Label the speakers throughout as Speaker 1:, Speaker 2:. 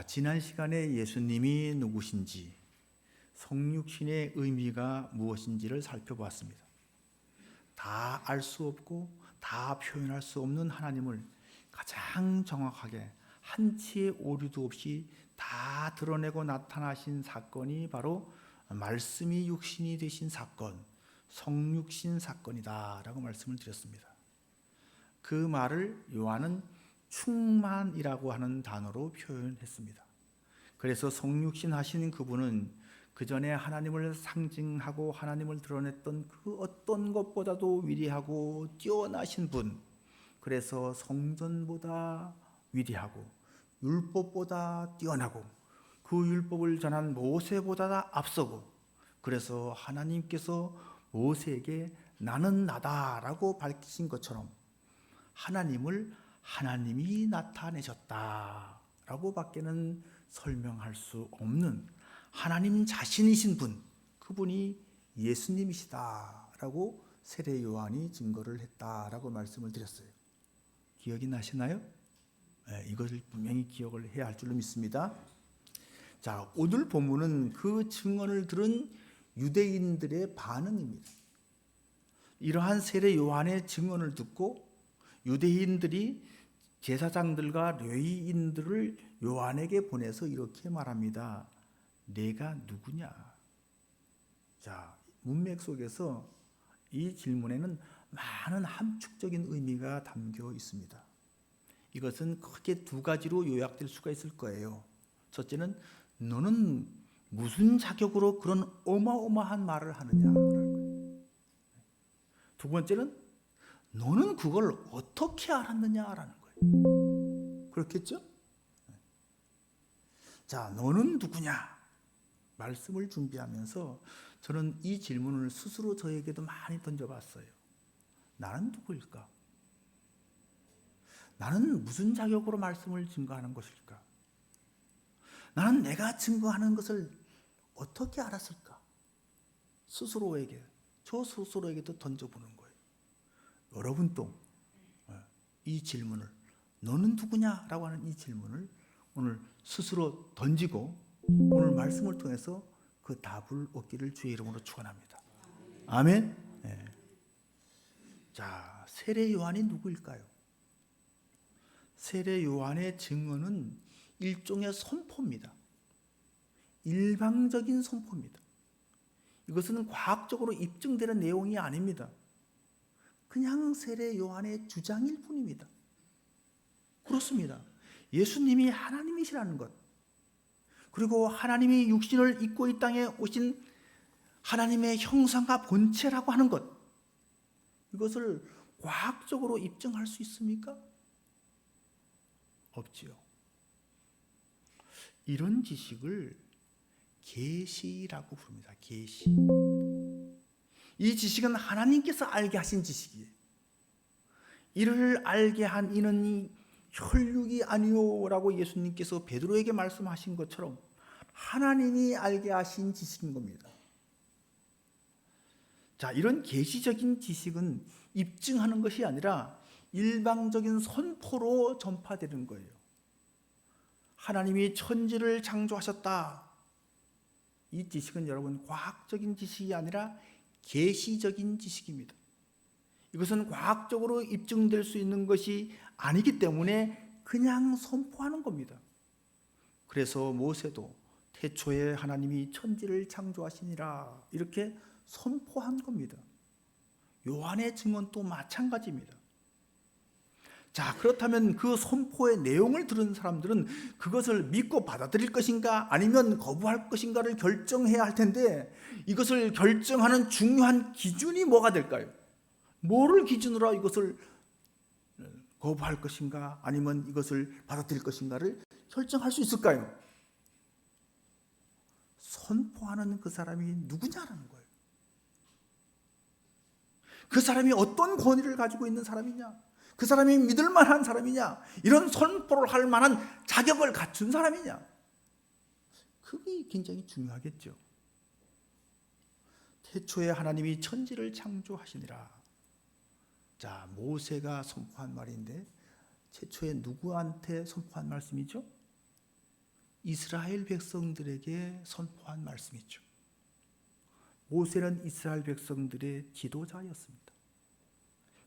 Speaker 1: 지난 시간에 예수님이 누구신지, 성육신의 의미가 무엇인지를 살펴보았습니다. 다 알 수 없고 다 표현할 수 없는 하나님을 가장 정확하게 한치의 오류도 없이 다 드러내고 나타나신 사건이 바로 말씀이 육신이 되신 사건, 성육신 사건이다 라고 말씀을 드렸습니다. 그 말을 요한은 충만이라고 하는 단어로 표현했습니다. 그래서 성육신 하신 그분은 그 전에 하나님을 상징하고 하나님을 드러냈던 그 어떤 것보다도 위대하고 뛰어나신 분, 그래서 성전보다 위대하고 율법보다 뛰어나고 그 율법을 전한 모세보다 앞서고, 그래서 하나님께서 모세에게 나는 나다라고 밝히신 것처럼 하나님을 하나님이 나타내셨다라고 밖에는 설명할 수 없는 하나님 자신이신 분, 그분이 예수님이시다라고 세례 요한이 증거를 했다라고 말씀을 드렸어요. 기억이 나시나요? 이것을 분명히 기억을 해야 할 줄로 믿습니다. 자, 오늘 본문은 그 증언을 들은 유대인들의 반응입니다. 이러한 세례 요한의 증언을 듣고 유대인들이 제사장들과 레위인들을 요한에게 보내서 이렇게 말합니다. 내가 누구냐? 자, 문맥 속에서 이 질문에는 많은 함축적인 의미가 담겨 있습니다. 이것은 크게 두 가지로 요약될 수가 있을 거예요. 첫째는 너는 무슨 자격으로 그런 어마어마한 말을 하느냐? 두 번째는 너는 그걸 어떻게 알았느냐라는 거예요. 그렇겠죠? 자, 너는 누구냐? 말씀을 준비하면서 저는 이 질문을 스스로 저에게도 많이 던져봤어요. 나는 누구일까? 나는 무슨 자격으로 말씀을 증거하는 것일까? 나는 내가 증거하는 것을 어떻게 알았을까? 스스로에게, 저 스스로에게도 던져보는 거예요. 여러분도 이 질문을, 너는 누구냐라고 하는 이 질문을 오늘 스스로 던지고 오늘 말씀을 통해서 그 답을 얻기를 주의 이름으로 축원합니다. 아멘. 네. 자, 세례 요한이 누구일까요? 세례 요한의 증언은 일종의 선포입니다. 일방적인 선포입니다. 이것은 과학적으로 입증되는 내용이 아닙니다. 그냥 세례 요한의 주장일 뿐입니다. 그렇습니다. 예수님이 하나님이시라는 것, 그리고 하나님이 육신을 입고 이 땅에 오신 하나님의 형상과 본체라고 하는 것, 이것을 과학적으로 입증할 수 있습니까? 없지요. 이런 지식을 계시라고 부릅니다. 계시. 이 지식은 하나님께서 알게 하신 지식이에요. 이를 알게 한 이는 이 혈육이 아니오라고 예수님께서 베드로에게 말씀하신 것처럼 하나님이 알게 하신 지식인 겁니다. 자, 이런 계시적인 지식은 입증하는 것이 아니라 일방적인 선포로 전파되는 거예요. 하나님이 천지를 창조하셨다. 이 지식은 여러분 과학적인 지식이 아니라 계시적인 지식입니다. 이것은 과학적으로 입증될 수 있는 것이 아니기 때문에 그냥 선포하는 겁니다. 그래서 모세도 태초에 하나님이 천지를 창조하시니라 이렇게 선포한 겁니다. 요한의 증언도 마찬가지입니다. 자, 그렇다면 그 선포의 내용을 들은 사람들은 그것을 믿고 받아들일 것인가 아니면 거부할 것인가를 결정해야 할 텐데, 이것을 결정하는 중요한 기준이 뭐가 될까요? 뭐를 기준으로 이것을 거부할 것인가 아니면 이것을 받아들일 것인가를 결정할 수 있을까요? 선포하는 그 사람이 누구냐라는 거예요. 그 사람이 어떤 권위를 가지고 있는 사람이냐, 그 사람이 믿을 만한 사람이냐, 이런 선포를 할 만한 자격을 갖춘 사람이냐, 그게 굉장히 중요하겠죠. 태초에 하나님이 천지를 창조하시니라. 자, 모세가 선포한 말인데 최초에 누구한테 선포한 말씀이죠? 이스라엘 백성들에게 선포한 말씀이죠. 모세는 이스라엘 백성들의 지도자였습니다.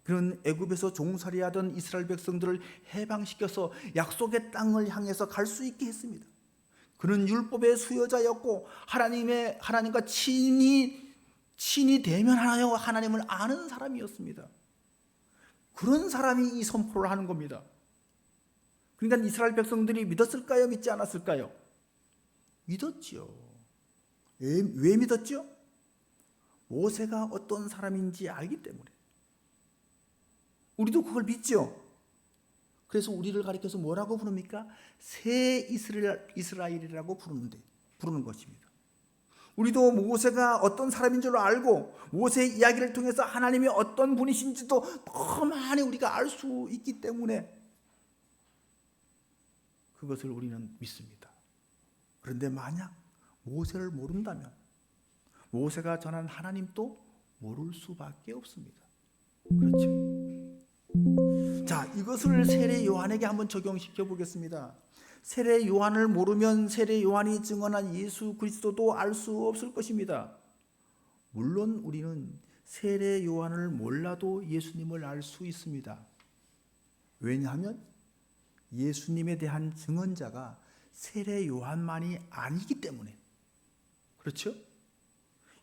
Speaker 1: 그는 애굽에서 종살이하던 이스라엘 백성들을 해방시켜서 약속의 땅을 향해서 갈 수 있게 했습니다. 그는 율법의 수여자였고 하나님과 친히 대면하여 하나님을 아는 사람이었습니다. 그런 사람이 이 선포를 하는 겁니다. 그러니까 이스라엘 백성들이 믿었을까요? 믿지 않았을까요? 믿었지요. 왜 믿었죠? 모세가 어떤 사람인지 알기 때문에. 우리도 그걸 믿죠. 그래서 우리를 가리켜서 뭐라고 부릅니까? 새 이스라엘이라고 부르는 것입니다. 우리도 모세가 어떤 사람인 줄 알고 모세의 이야기를 통해서 하나님이 어떤 분이신지도 더 많이 우리가 알 수 있기 때문에 그것을 우리는 믿습니다. 그런데 만약 모세를 모른다면 모세가 전한 하나님도 모를 수밖에 없습니다. 그렇죠? 자, 이것을 세례 요한에게 한번 적용시켜 보겠습니다. 세례 요한을 모르면 세례 요한이 증언한 예수 그리스도도 알 수 없을 것입니다. 물론 우리는 세례 요한을 몰라도 예수님을 알 수 있습니다. 왜냐하면 예수님에 대한 증언자가 세례 요한만이 아니기 때문에. 그렇죠?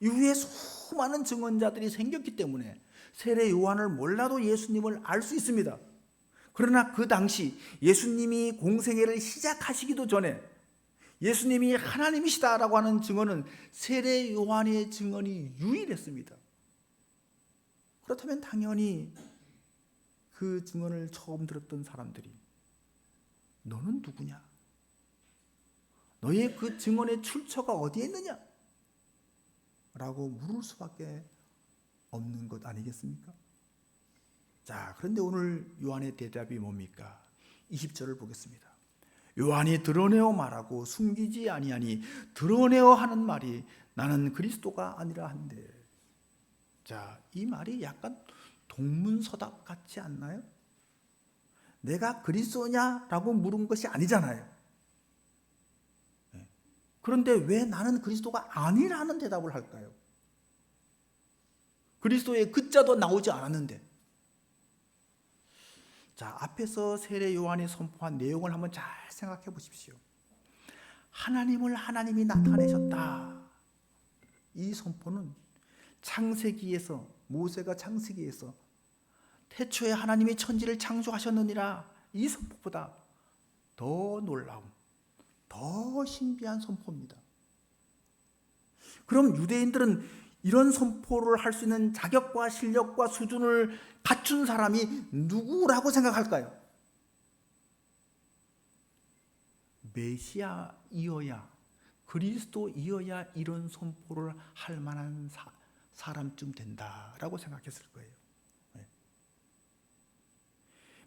Speaker 1: 이후에 수많은 증언자들이 생겼기 때문에 세례 요한을 몰라도 예수님을 알 수 있습니다. 그러나 그 당시 예수님이 공생애를 시작하시기도 전에 예수님이 하나님이시다라고 하는 증언은 세례 요한의 증언이 유일했습니다. 그렇다면 당연히 그 증언을 처음 들었던 사람들이 너는 누구냐? 너의 그 증언의 출처가 어디에 있느냐? 라고 물을 수밖에 없는 것 아니겠습니까? 자, 그런데 오늘 요한의 대답이 뭡니까? 20절을 보겠습니다. 요한이 드러내어 말하고 숨기지 아니하니 드러내어 하는 말이 나는 그리스도가 아니라 한데. 자, 이 말이 약간 동문서답 같지 않나요? 내가 그리스도냐라고 물은 것이 아니잖아요. 그런데 왜 나는 그리스도가 아니라는 대답을 할까요? 그리스도의 그자도 나오지 않았는데. 자, 앞에서 세례 요한이 선포한 내용을 한번 잘 생각해 보십시오. 하나님이 나타내셨다. 이 선포는 창세기에서, 모세가 창세기에서 태초에 하나님이 천지를 창조하셨느니라, 이 선포보다 더 놀라운, 더 신비한 선포입니다. 그럼 유대인들은 이런 선포를 할 수 있는 자격과 실력과 수준을 갖춘 사람이 누구라고 생각할까요? 메시아이어야, 그리스도이어야 이런 선포를 할 만한 사람쯤 된다라고 생각했을 거예요.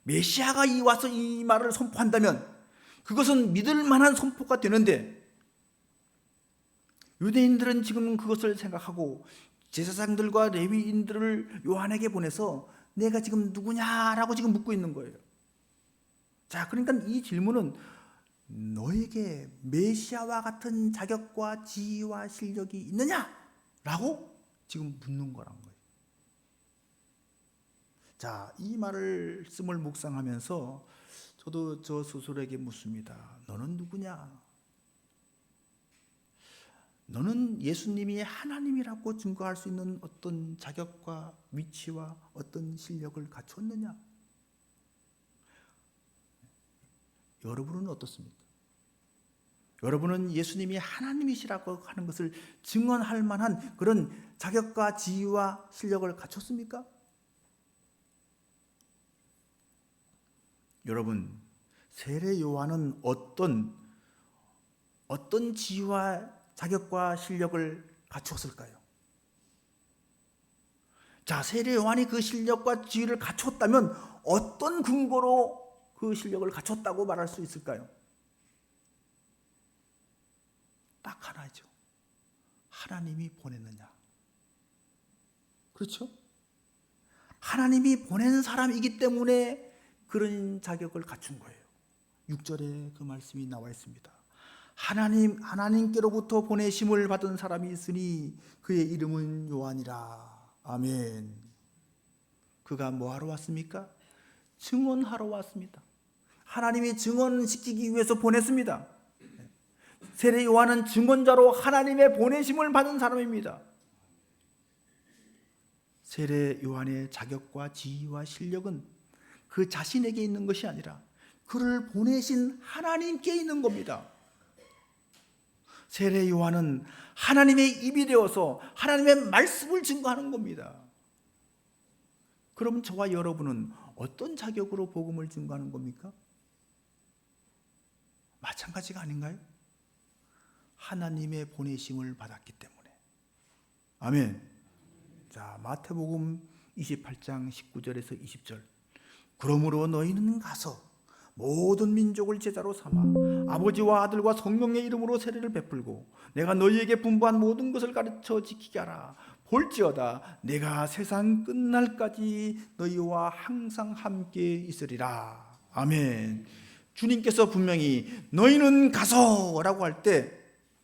Speaker 1: 메시아가 와서 이 말을 선포한다면 그것은 믿을 만한 선포가 되는데, 유대인들은 지금 그것을 생각하고 제사장들과 레위인들을 요한에게 보내서 내가 지금 누구냐라고 지금 묻고 있는 거예요. 자, 그러니까 이 질문은 너에게 메시아와 같은 자격과 지위와 실력이 있느냐라고 지금 묻는 거란 거예요. 자, 이 말씀을 묵상하면서 저도 저 스스로에게 묻습니다. 너는 누구냐? 너는 예수님이 하나님이라고 증거할 수 있는 어떤 자격과 위치와 어떤 실력을 갖췄느냐? 여러분은 어떻습니까? 여러분은 예수님이 하나님이시라고 하는 것을 증언할 만한 그런 자격과 지위와 실력을 갖췄습니까? 여러분, 세례 요한은 어떤 지위와 자격과 실력을 갖추었을까요? 자, 세례 요한이 그 실력과 지위를 갖췄다면 어떤 근거로 그 실력을 갖췄다고 말할 수 있을까요? 딱 하나죠. 하나님이 보냈느냐. 그렇죠? 하나님이 보낸 사람이기 때문에 그런 자격을 갖춘 거예요. 6절에 그 말씀이 나와 있습니다. 하나님께로부터 보내심을 받은 사람이 있으니 그의 이름은 요한이라. 아멘. 그가 뭐하러 왔습니까? 증언하러 왔습니다. 하나님이 증언시키기 위해서 보냈습니다. 세례 요한은 증언자로 하나님의 보내심을 받은 사람입니다. 세례 요한의 자격과 지위와 실력은 그 자신에게 있는 것이 아니라 그를 보내신 하나님께 있는 겁니다. 세례 요한은 하나님의 입이 되어서 하나님의 말씀을 증거하는 겁니다. 그럼 저와 여러분은 어떤 자격으로 복음을 증거하는 겁니까? 마찬가지가 아닌가요? 하나님의 보내심을 받았기 때문에. 아멘. 자, 마태복음 28장 19절에서 20절. 그러므로 너희는 가서 모든 민족을 제자로 삼아 아버지와 아들과 성령의 이름으로 세례를 베풀고 내가 너희에게 분부한 모든 것을 가르쳐 지키게 하라. 볼지어다 내가 세상 끝날까지 너희와 항상 함께 있으리라. 아멘. 주님께서 분명히 너희는 가서 라고 할 때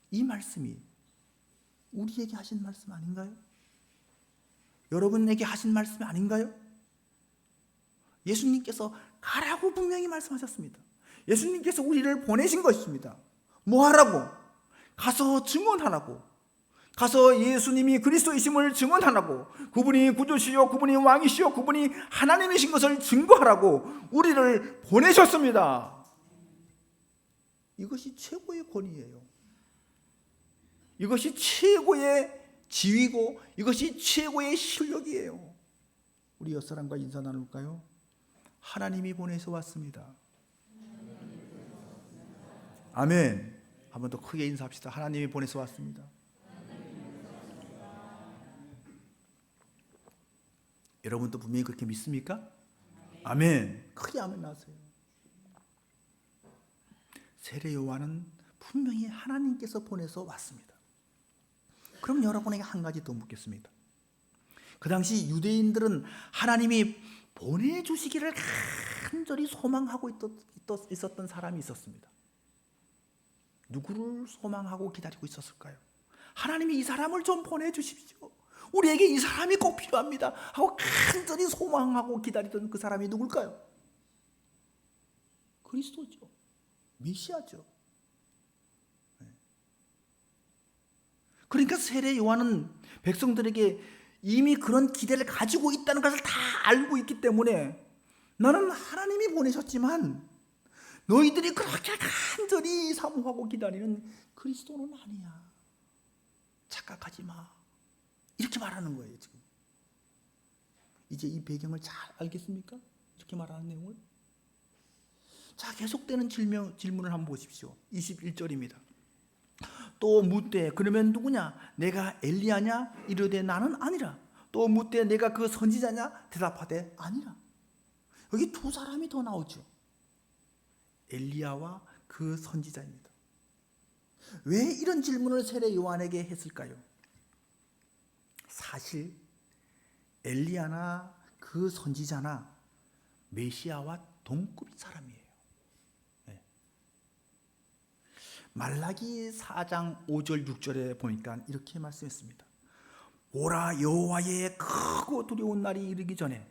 Speaker 1: 이 말씀이 우리에게 하신 말씀 아닌가요? 여러분에게 하신 말씀 아닌가요? 예수님께서 가라고 분명히 말씀하셨습니다. 예수님께서 우리를 보내신 것입니다. 뭐 하라고? 가서 증언하라고. 가서 예수님이 그리스도이심을 증언하라고. 그분이 구주시요, 그분이 왕이시요, 그분이 하나님이신 것을 증거하라고 우리를 보내셨습니다. 이것이 최고의 권위예요. 이것이 최고의 지위고 이것이 최고의 실력이에요. 우리 옆사람과 인사 나눌까요? 하나님이 보내서 왔습니다. 아멘. 한 번 더 크게 인사합시다. 하나님이 보내서 왔습니다. 여러분도 분명히 그렇게 믿습니까? 아멘. 크게 아멘 나세요. 세례 요한은 분명히 하나님께서 보내서 왔습니다. 그럼 여러분에게 한 가지 더 묻겠습니다. 그 당시 유대인들은 하나님이 보내주시기를 간절히 소망하고 있었던 사람이 있었습니다. 누구를 소망하고 기다리고 있었을까요? 하나님이 이 사람을 좀 보내주십시오. 우리에게 이 사람이 꼭 필요합니다 하고 간절히 소망하고 기다리던 그 사람이 누굴까요? 그리스도죠. 메시아죠. 그러니까 세례 요한은 백성들에게 이미 그런 기대를 가지고 있다는 것을 다 알고 있기 때문에 나는 하나님이 보내셨지만 너희들이 그렇게 간절히 사모하고 기다리는 그리스도는 아니야. 착각하지 마. 이렇게 말하는 거예요, 지금. 이제 이 배경을 잘 알겠습니까? 이렇게 말하는 내용을. 자, 계속되는 질문을 한번 보십시오. 21절입니다. 또 묻되 그러면 누구냐? 내가 엘리야냐? 이르되 나는 아니라. 또 묻되 내가 그 선지자냐? 대답하되 아니라. 여기 두 사람이 더 나오죠. 엘리야와 그 선지자입니다. 왜 이런 질문을 세례 요한에게 했을까요? 사실 엘리야나 그 선지자나 메시아와 동급인 사람이에요. 말라기 4장 5절 6절에 보니까 이렇게 말씀했습니다. 보라, 여호와의 크고 두려운 날이 이르기 전에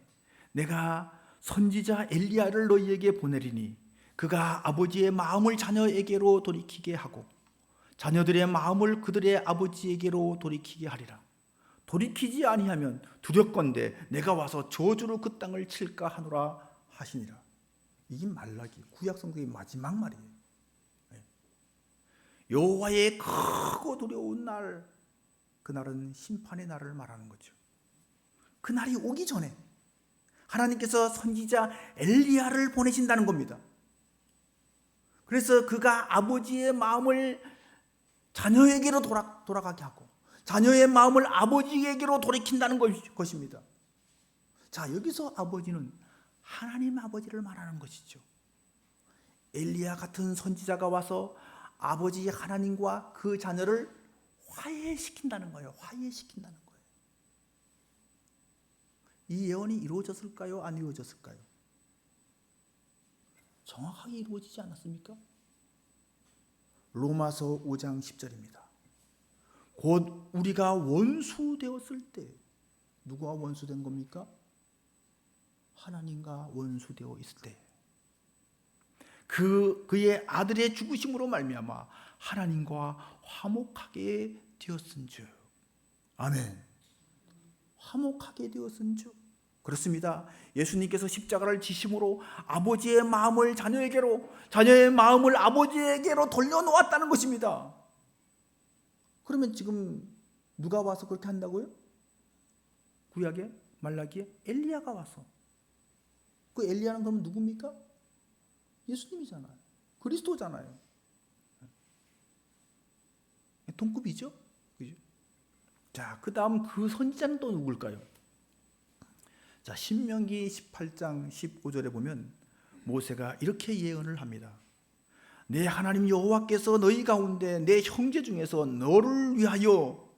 Speaker 1: 내가 선지자 엘리야를 너희에게 보내리니 그가 아버지의 마음을 자녀에게로 돌이키게 하고 자녀들의 마음을 그들의 아버지에게로 돌이키게 하리라. 돌이키지 아니하면 두렵건대 내가 와서 저주로 그 땅을 칠까 하노라 하시니라. 이게 말라기 구약 성경의 마지막 말이에요. 여호와의 크고 두려운 날, 그날은 심판의 날을 말하는 거죠. 그 날이 오기 전에 하나님께서 선지자 엘리야를 보내신다는 겁니다. 그래서 그가 아버지의 마음을 자녀에게로 돌아가게 하고 자녀의 마음을 아버지에게로 돌이킨다는 것입니다. 자, 여기서 아버지는 하나님 아버지를 말하는 것이죠. 엘리야 같은 선지자가 와서 아버지 하나님과 그 자녀를 화해시킨다는 거예요. 화해시킨다는 거예요. 이 예언이 이루어졌을까요? 안 이루어졌을까요? 정확하게 이루어지지 않았습니까? 로마서 5장 10절입니다. 곧 우리가 원수 되었을 때, 누구와 원수된 겁니까? 하나님과 원수되어 있을 때, 그의 아들의 죽으심으로 말미암아 하나님과 화목하게 되었은즉. 아멘. 화목하게 되었은즉. 그렇습니다. 예수님께서 십자가를 지심으로 아버지의 마음을 자녀에게로, 자녀의 마음을 아버지에게로 돌려놓았다는 것입니다. 그러면 지금 누가 와서 그렇게 한다고요? 구약에, 말라기에 엘리야가 와서. 그 엘리야는 그럼 누굽니까? 예수님이잖아요. 그리스도잖아요. 동급이죠? 그죠? 자, 그 다음 그 선지자는 또 누굴까요? 자, 신명기 18장 15절에 보면 모세가 이렇게 예언을 합니다. 내 하나님 여호와께서 너희 가운데 내 형제 중에서 너를 위하여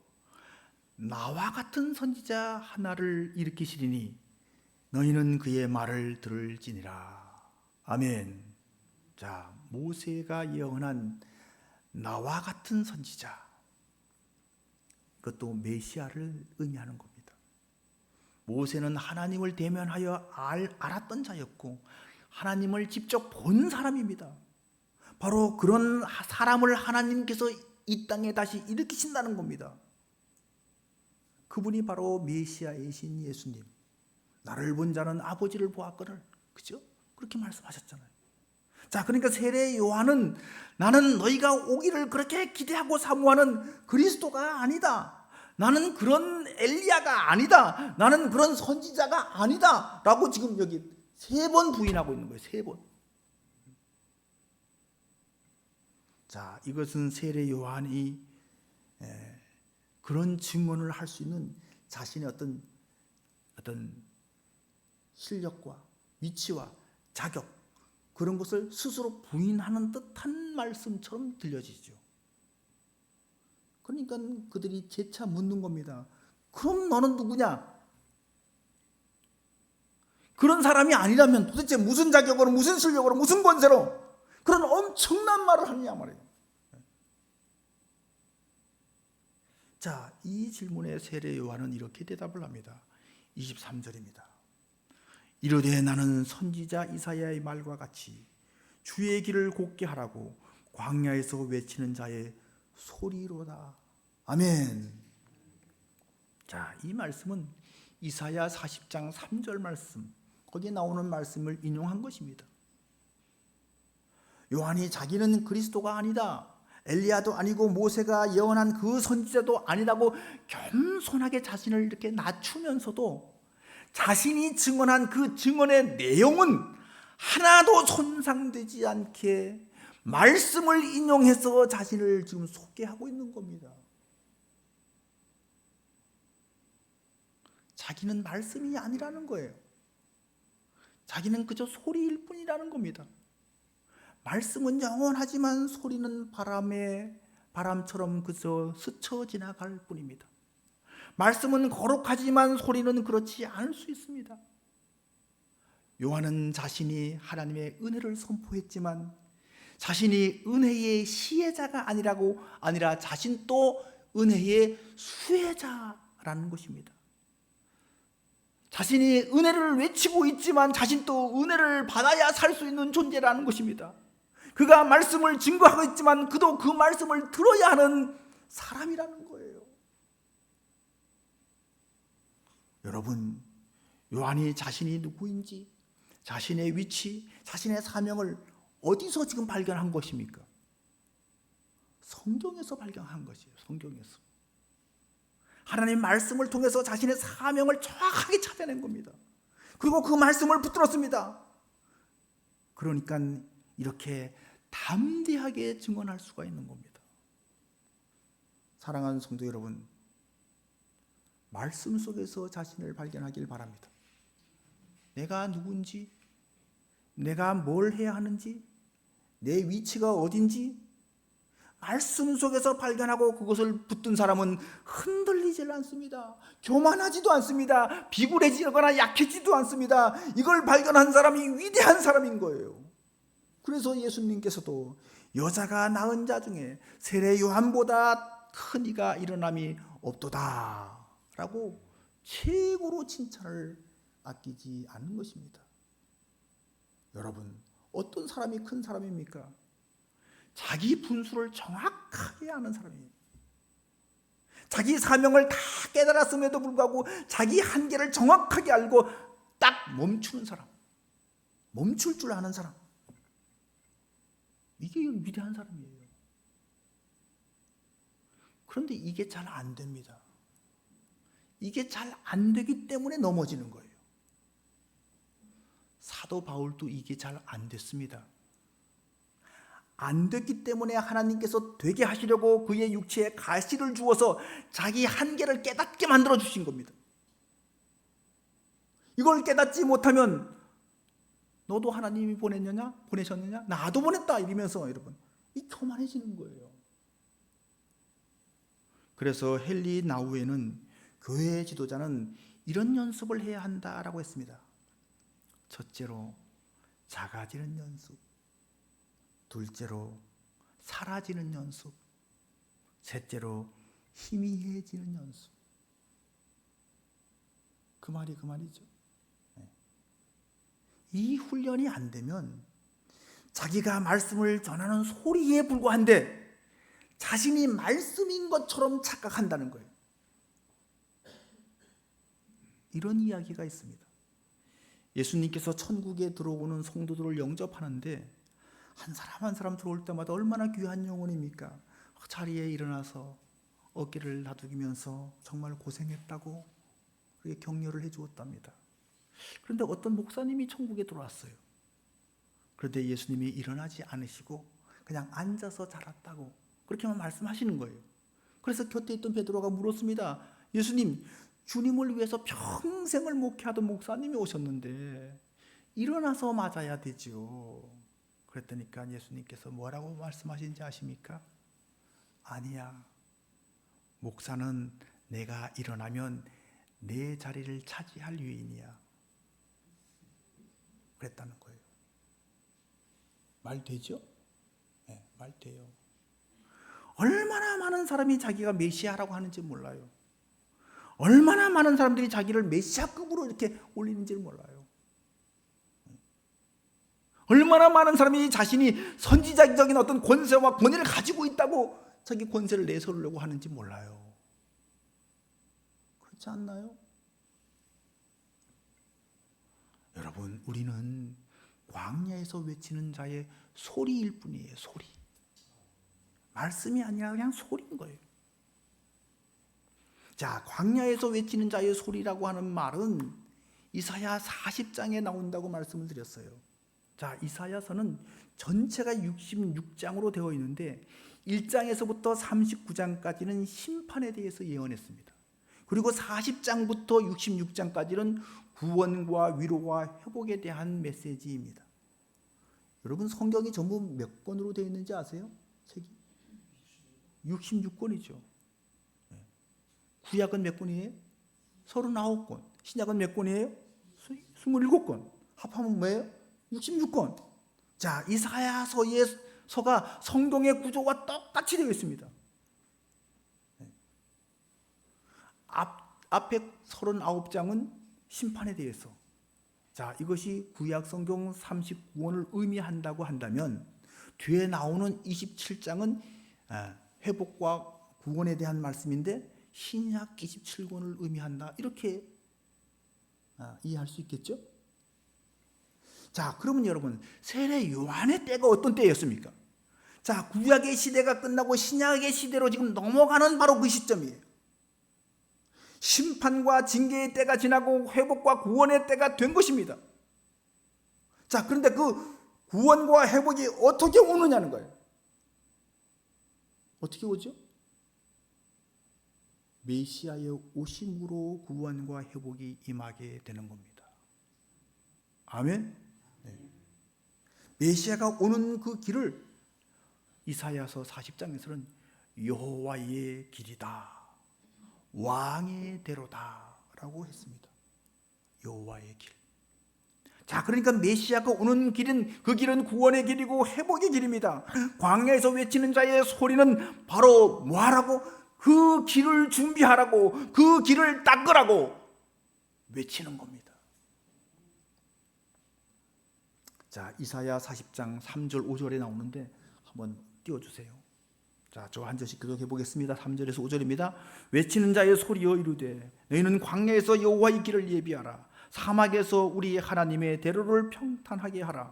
Speaker 1: 나와 같은 선지자 하나를 일으키시리니 너희는 그의 말을 들을지니라. 아멘. 자, 모세가 예언한 나와 같은 선지자, 그것도 메시아를 의미하는 겁니다. 모세는 하나님을 대면하여 알았던 자였고 하나님을 직접 본 사람입니다. 바로 그런 사람을 하나님께서 이 땅에 다시 일으키신다는 겁니다. 그분이 바로 메시아이신 예수님. 나를 본 자는 아버지를 보았거늘. 그죠? 그렇게 말씀하셨잖아요. 자, 그러니까 세례 요한은 나는 너희가 오기를 그렇게 기대하고 사모하는 그리스도가 아니다. 나는 그런 엘리야가 아니다. 나는 그런 선지자가 아니다. 라고 지금 여기 3번 부인하고 있는 거예요. 3번. 자, 이것은 세례 요한이 그런 증언을 할 수 있는 자신의 어떤 실력과 위치와 자격, 그런 것을 스스로 부인하는 듯한 말씀처럼 들려지죠. 그러니까 그들이 재차 묻는 겁니다. 그럼 너는 누구냐? 그런 사람이 아니라면 도대체 무슨 자격으로, 무슨 실력으로, 무슨 권세로 그런 엄청난 말을 하느냐 말이에요. 자, 이 질문에 세례 요한은 이렇게 대답을 합니다. 23절입니다. 이르되 나는 선지자 이사야의 말과 같이 주의 길을 곧게 하라고 광야에서 외치는 자의 소리로다. 아멘. 자, 이 말씀은 이사야 40장 3절 말씀, 거기에 나오는 말씀을 인용한 것입니다. 요한이 자기는 그리스도가 아니다, 엘리야도 아니고 모세가 예언한 그 선지자도 아니라고 겸손하게 자신을 이렇게 낮추면서도 자신이 증언한 그 증언의 내용은 하나도 손상되지 않게 말씀을 인용해서 자신을 지금 소개하고 있는 겁니다. 자기는 말씀이 아니라는 거예요. 자기는 그저 소리일 뿐이라는 겁니다. 말씀은 영원하지만 소리는 바람처럼 그저 스쳐 지나갈 뿐입니다. 말씀은 거룩하지만 소리는 그렇지 않을 수 있습니다. 요한은 자신이 하나님의 은혜를 선포했지만 자신이 은혜의 시혜자가 아니라 자신도 은혜의 수혜자라는 것입니다. 자신이 은혜를 외치고 있지만 자신도 은혜를 받아야 살 수 있는 존재라는 것입니다. 그가 말씀을 증거하고 있지만 그도 그 말씀을 들어야 하는 사람이라는 거예요. 여러분, 요한이 자신이 누구인지, 자신의 위치, 자신의 사명을 어디서 지금 발견한 것입니까? 성경에서 발견한 것이에요. 성경에서. 하나님 말씀을 통해서 자신의 사명을 정확하게 찾아낸 겁니다. 그리고 그 말씀을 붙들었습니다. 그러니까 이렇게 담대하게 증언할 수가 있는 겁니다. 사랑하는 성도 여러분, 말씀 속에서 자신을 발견하길 바랍니다. 내가 누군지, 내가 뭘 해야 하는지, 내 위치가 어딘지 말씀 속에서 발견하고 그것을 붙든 사람은 흔들리질 않습니다. 교만하지도 않습니다. 비굴해지거나 약해지도 않습니다. 이걸 발견한 사람이 위대한 사람인 거예요. 그래서 예수님께서도 여자가 낳은 자 중에 세례 요한보다 큰 이가 일어남이 없도다 라고 최고로 칭찬을 아끼지 않는 것입니다. 여러분, 어떤 사람이 큰 사람입니까? 자기 분수를 정확하게 아는 사람이에요. 자기 사명을 다 깨달았음에도 불구하고 자기 한계를 정확하게 알고 딱 멈추는 사람, 멈출 줄 아는 사람, 이게 위대한 사람이에요. 그런데 이게 잘 안 됩니다. 이게 잘 안 되기 때문에 넘어지는 거예요. 사도 바울도 이게 잘 안 됐습니다. 안 됐기 때문에 하나님께서 되게 하시려고 그의 육체에 가시를 주어서 자기 한계를 깨닫게 만들어 주신 겁니다. 이걸 깨닫지 못하면 너도 하나님이 보내셨느냐? 나도 보냈다 이러면서 여러분 이 교만해지는 거예요. 그래서 헨리 나우에는 교회 지도자는 이런 연습을 해야 한다라고 했습니다. 첫째로 작아지는 연습, 둘째로 사라지는 연습, 셋째로 희미해지는 연습. 그 말이죠. 이 훈련이 안 되면 자기가 말씀을 전하는 소리에 불과한데 자신이 말씀인 것처럼 착각한다는 거예요. 이런 이야기가 있습니다. 예수님께서 천국에 들어오는 성도들을 영접하는데 한 사람 한 사람 들어올 때마다 얼마나 귀한 영혼입니까? 자리에 일어나서 어깨를 나두기면서 정말 고생했다고 그렇게 격려를 해주었답니다. 그런데 어떤 목사님이 천국에 들어왔어요. 그런데 예수님이 일어나지 않으시고 그냥 앉아서 자랐다고 그렇게만 말씀하시는 거예요. 그래서 곁에 있던 베드로가 물었습니다. 예수님, 주님을 위해서 평생을 목회하던 목사님이 오셨는데 일어나서 맞아야 되죠. 그랬더니까 예수님께서 뭐라고 말씀하신지 아십니까? 아니야. 목사는 내가 일어나면 내 자리를 차지할 유인이야. 그랬다는 거예요. 말 되죠? 네, 말 돼요. 얼마나 많은 사람이 자기가 메시아라고 하는지 몰라요. 얼마나 많은 사람들이 자기를 메시아급으로 이렇게 올리는지 몰라요. 얼마나 많은 사람이 자신이 선지자적인 어떤 권세와 권위를 가지고 있다고 자기 권세를 내세우려고 하는지 몰라요. 그렇지 않나요? 여러분, 우리는 광야에서 외치는 자의 소리일 뿐이에요. 소리. 말씀이 아니라 그냥 소리인 거예요. 자, 광야에서 외치는 자의 소리라고 하는 말은 이사야 40장에 나온다고 말씀을 드렸어요. 자, 이사야서는 전체가 66장으로 되어 있는데 1장에서부터 39장까지는 심판에 대해서 예언했습니다. 그리고 40장부터 66장까지는 구원과 위로와 회복에 대한 메시지입니다. 여러분, 성경이 전부 몇 권으로 되어 있는지 아세요? 책이 66권이죠. 구약은 몇 권이에요? 39권. 신약은 몇 권이에요? 27권. 합하면 뭐예요? 66권. 자, 이사야서가 성경의 구조와 똑같이 되어 있습니다. 앞에 39장은 심판에 대해서. 자, 이것이 구약 성경 39권을 의미한다고 한다면 뒤에 나오는 27장은 회복과 구원에 대한 말씀인데 신약 27권을 의미한다. 이렇게 이해할 수 있겠죠? 자, 그러면 여러분, 세례 요한의 때가 어떤 때였습니까? 자, 구약의 시대가 끝나고 신약의 시대로 지금 넘어가는 바로 그 시점이에요. 심판과 징계의 때가 지나고 회복과 구원의 때가 된 것입니다. 자, 그런데 그 구원과 회복이 어떻게 오느냐는 거예요. 어떻게 오죠? 메시아의 오심으로 구원과 회복이 임하게 되는 겁니다. 아멘. 네. 메시아가 오는 그 길을 이사야서 40장에서는 여호와의 길이다, 왕의 대로다 라고 했습니다. 여호와의 길. 자, 그러니까 메시아가 오는 길은, 그 길은 구원의 길이고 회복의 길입니다. 광야에서 외치는 자의 소리는 바로 뭐하라고? 그 길을 준비하라고, 그 길을 닦으라고 외치는 겁니다. 자, 이사야 40장 3절 5절에 나오는데 한번 띄워주세요. 자, 저 한 절씩 교독해 보겠습니다. 3절에서 5절입니다. 외치는 자의 소리여 이르되 너희는 광야에서 여호와의 길을 예비하라. 사막에서 우리 하나님의 대로를 평탄하게 하라.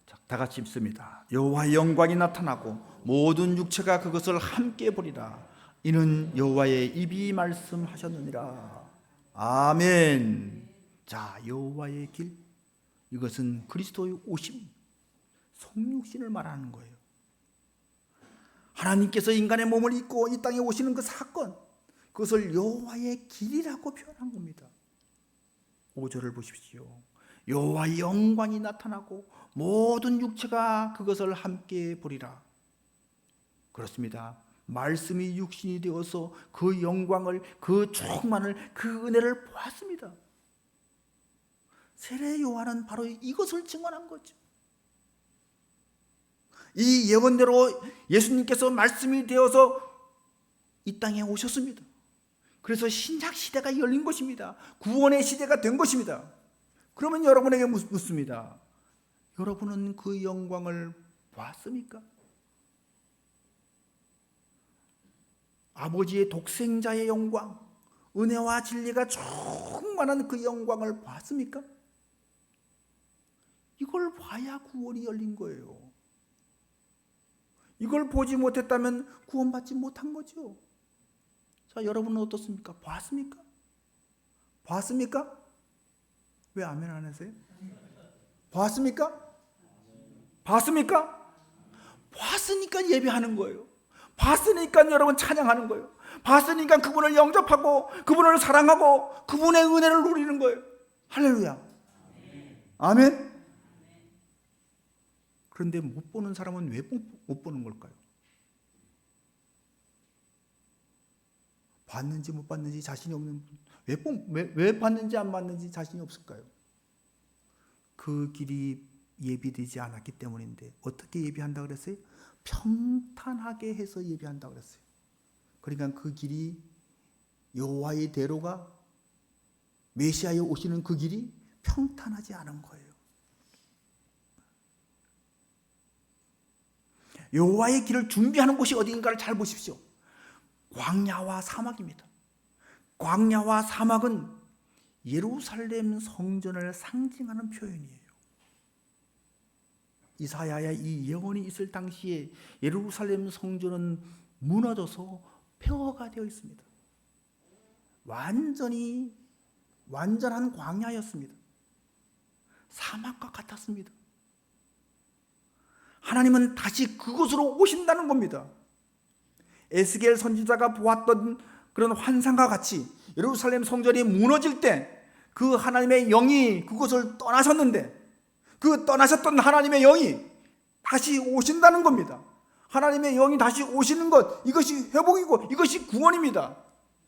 Speaker 1: 자, 다 같이 읽습니다. 여호와의 영광이 나타나고 모든 육체가 그것을 함께 보리라. 이는 여호와의 입이 말씀하셨느니라. 아멘. 자, 여호와의 길, 이것은 그리스도의 오심, 성육신을 말하는 거예요. 하나님께서 인간의 몸을 입고 이 땅에 오시는 그 사건, 그것을 여호와의 길이라고 표현한 겁니다. 5절을 보십시오. 여호와의 영광이 나타나고 모든 육체가 그것을 함께 보리라. 그렇습니다. 말씀이 육신이 되어서 그 영광을, 그 충만을, 그 은혜를 보았습니다. 세례 요한은 바로 이것을 증언한 거죠. 이 예언대로 예수님께서 말씀이 되어서 이 땅에 오셨습니다. 그래서 신약 시대가 열린 것입니다. 구원의 시대가 된 것입니다. 그러면 여러분에게 묻습니다. 여러분은 그 영광을 보았습니까? 아버지의 독생자의 영광, 은혜와 진리가 충만한 그 영광을 보았습니까? 이걸 봐야 구원이 열린 거예요. 이걸 보지 못했다면 구원받지 못한 거죠. 자, 여러분은 어떻습니까? 봤습니까? 봤습니까? 왜 아멘 안 하세요? 봤습니까? 봤습니까? 봤으니까 예배하는 거예요. 봤으니까 여러분 찬양하는 거예요. 봤으니까 그분을 영접하고 그분을 사랑하고 그분의 은혜를 누리는 거예요. 할렐루야. 아멘. 그런데 못 보는 사람은 왜 못 보는 걸까요? 봤는지 못 봤는지 자신이 없는 분, 왜 봤는지 안 봤는지 자신이 없을까요? 그 길이 예비되지 않았기 때문인데 어떻게 예비한다 그랬어요? 평탄하게 해서 예비한다 그랬어요. 그러니까 그 길이 여호와의 대로가 메시아에 오시는 그 길이 평탄하지 않은 거예요. 여호와의 길을 준비하는 곳이 어딘가를 잘 보십시오. 광야와 사막입니다. 광야와 사막은 예루살렘 성전을 상징하는 표현이에요. 이사야의 이 예언이 있을 당시에 예루살렘 성전은 무너져서 폐허가 되어 있습니다. 완전한 광야였습니다. 사막과 같았습니다. 하나님은 다시 그곳으로 오신다는 겁니다. 에스겔 선지자가 보았던 그런 환상과 같이 예루살렘 성전이 무너질 때 그 하나님의 영이 그곳을 떠나셨는데 그 떠나셨던 하나님의 영이 다시 오신다는 겁니다. 하나님의 영이 다시 오시는 것, 이것이 회복이고 이것이 구원입니다.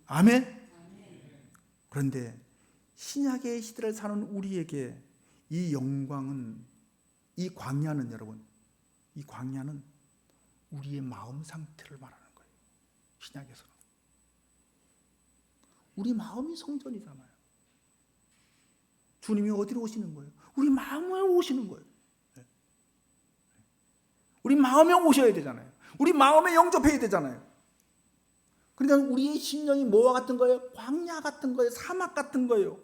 Speaker 1: 아멘. 그런데 신약의 시대를 사는 우리에게 이 영광은, 이 광야는 여러분, 이 광야는 우리의 마음 상태를 말하는 거예요. 신약에서는 우리 마음이 성전이잖아요. 주님이 어디로 오시는 거예요? 우리 마음에 오시는 거예요. 우리 마음에 오셔야 되잖아요. 우리 마음에 영접해야 되잖아요. 그러니까 우리의 심령이 뭐와 같은 거예요? 광야 같은 거예요. 사막 같은 거예요.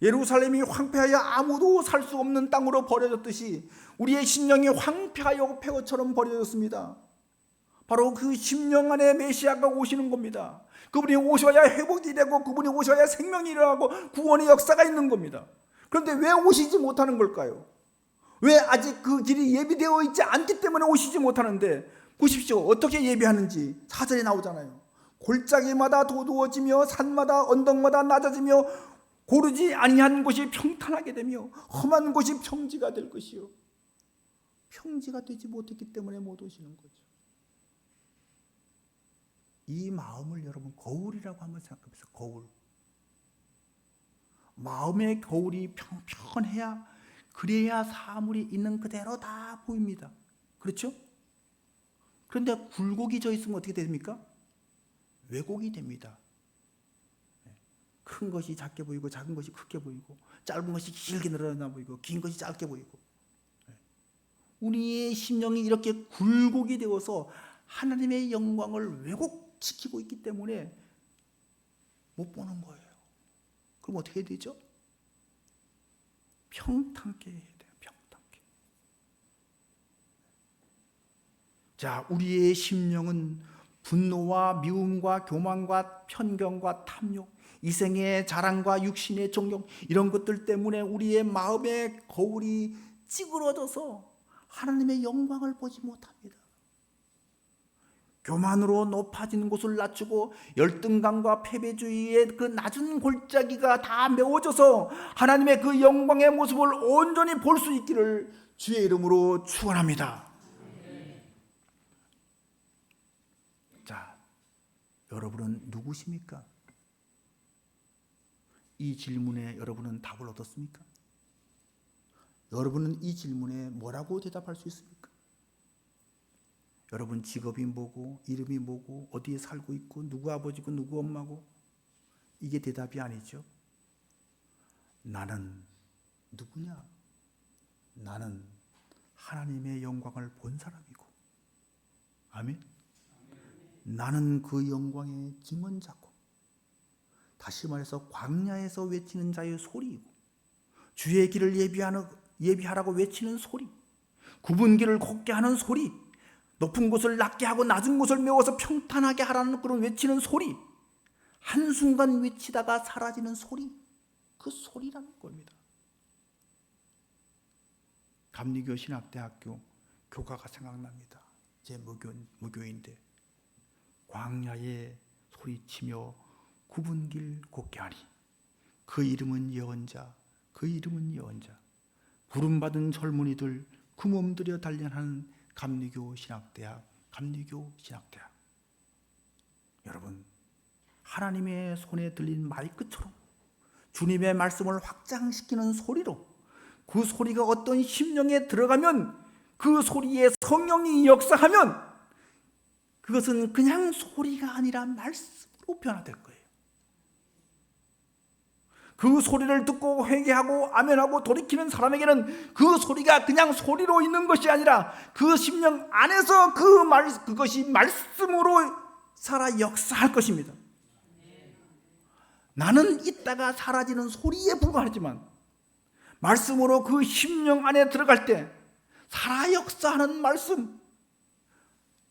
Speaker 1: 예루살렘이 황폐하여 아무도 살 수 없는 땅으로 버려졌듯이 우리의 심령이 황폐하여 폐허처럼 버려졌습니다. 바로 그 심령 안에 메시아가 오시는 겁니다. 그분이 오셔야 회복이 되고 그분이 오셔야 생명이 일어나고 구원의 역사가 있는 겁니다. 그런데 왜 오시지 못하는 걸까요? 왜 아직 그 길이 예비되어 있지 않기 때문에 오시지 못하는데, 보십시오. 어떻게 예비하는지 4절에 나오잖아요. 골짜기마다 도두어지며 산마다 언덕마다 낮아지며 고르지 아니한 곳이 평탄하게 되며 험한 곳이 평지가 될 것이요. 평지가 되지 못했기 때문에 못 오시는 거죠. 이 마음을 여러분 거울이라고 한번 생각해보세요. 거울. 마음의 거울이 평평해야, 그래야 사물이 있는 그대로 다 보입니다. 그렇죠? 그런데 굴곡이 져 있으면 어떻게 됩니까? 왜곡이 됩니다. 큰 것이 작게 보이고 작은 것이 크게 보이고 짧은 것이 길게 늘어나 보이고 긴 것이 짧게 보이고, 우리의 심령이 이렇게 굴곡이 되어서 하나님의 영광을 왜곡시키고 있기 때문에 못 보는 거예요. 그럼 어떻게 해야 되죠? 평탄케 해야 돼요. 평탄케. 자, 우리의 심령은 분노와 미움과 교만과 편견과 탐욕, 이생의 자랑과 육신의 존경, 이런 것들 때문에 우리의 마음의 거울이 찌그러져서 하나님의 영광을 보지 못합니다. 교만으로 높아진 곳을 낮추고 열등감과 패배주의의 그 낮은 골짜기가 다 메워져서 하나님의 그 영광의 모습을 온전히 볼 수 있기를 주의 이름으로 축원합니다. 자, 여러분은 누구십니까? 이 질문에 여러분은 답을 얻었습니까? 여러분은 이 질문에 뭐라고 대답할 수 있습니까? 여러분 직업이 뭐고 이름이 뭐고 어디에 살고 있고 누구 아버지고 누구 엄마고, 이게 대답이 아니죠. 나는 누구냐? 나는 하나님의 영광을 본 사람이고, 아멘. 나는 그 영광의 증언자고, 다시 말해서 광야에서 외치는 자의 소리이고, 주의 길을 예비하라고 외치는 소리, 굽은 길을 곱게 하는 소리, 높은 곳을 낮게 하고 낮은 곳을 메워서 평탄하게 하라는 그런 외치는 소리, 한순간 외치다가 사라지는 소리, 그 소리라는 겁니다. 감리교 신학대학교 교가가 생각납니다. 제 무교인데 광야에 소리치며 굽은 길 곱게 하니 그 이름은 예언자, 그 이름은 예언자. 부름받은 젊은이들 그 몸들여 단련하는 감리교 신학대학. 여러분, 하나님의 손에 들린 마이크처럼 주님의 말씀을 확장시키는 소리로, 그 소리가 어떤 심령에 들어가면, 그 소리에 성령이 역사하면 그것은 그냥 소리가 아니라 말씀으로 변화될 거예요. 그 소리를 듣고 회개하고 아멘하고 돌이키는 사람에게는 그 소리가 그냥 소리로 있는 것이 아니라 그 심령 안에서 그것이 말씀으로 살아 역사할 것입니다. 나는 있다가 사라지는 소리에 불과하지만 말씀으로 그 심령 안에 들어갈 때 살아 역사하는 말씀,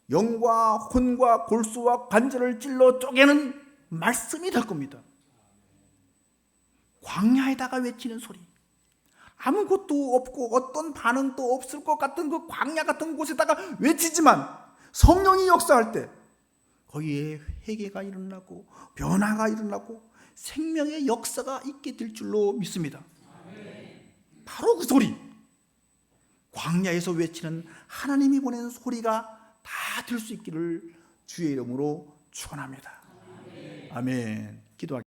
Speaker 1: 영과 혼과 골수와 관절을 찔러 쪼개는 말씀이 될 겁니다. 광야에다가 외치는 소리, 아무것도 없고 어떤 반응도 없을 것 같은 그 광야 같은 곳에다가 외치지만 성령이 역사할 때 거기에 회개가 일어나고 변화가 일어나고 생명의 역사가 있게 될 줄로 믿습니다. 바로 그 소리, 광야에서 외치는 하나님이 보낸 소리가 다 될 수 있기를 주의 이름으로 축원합니다. 아멘. 기도하겠습니다.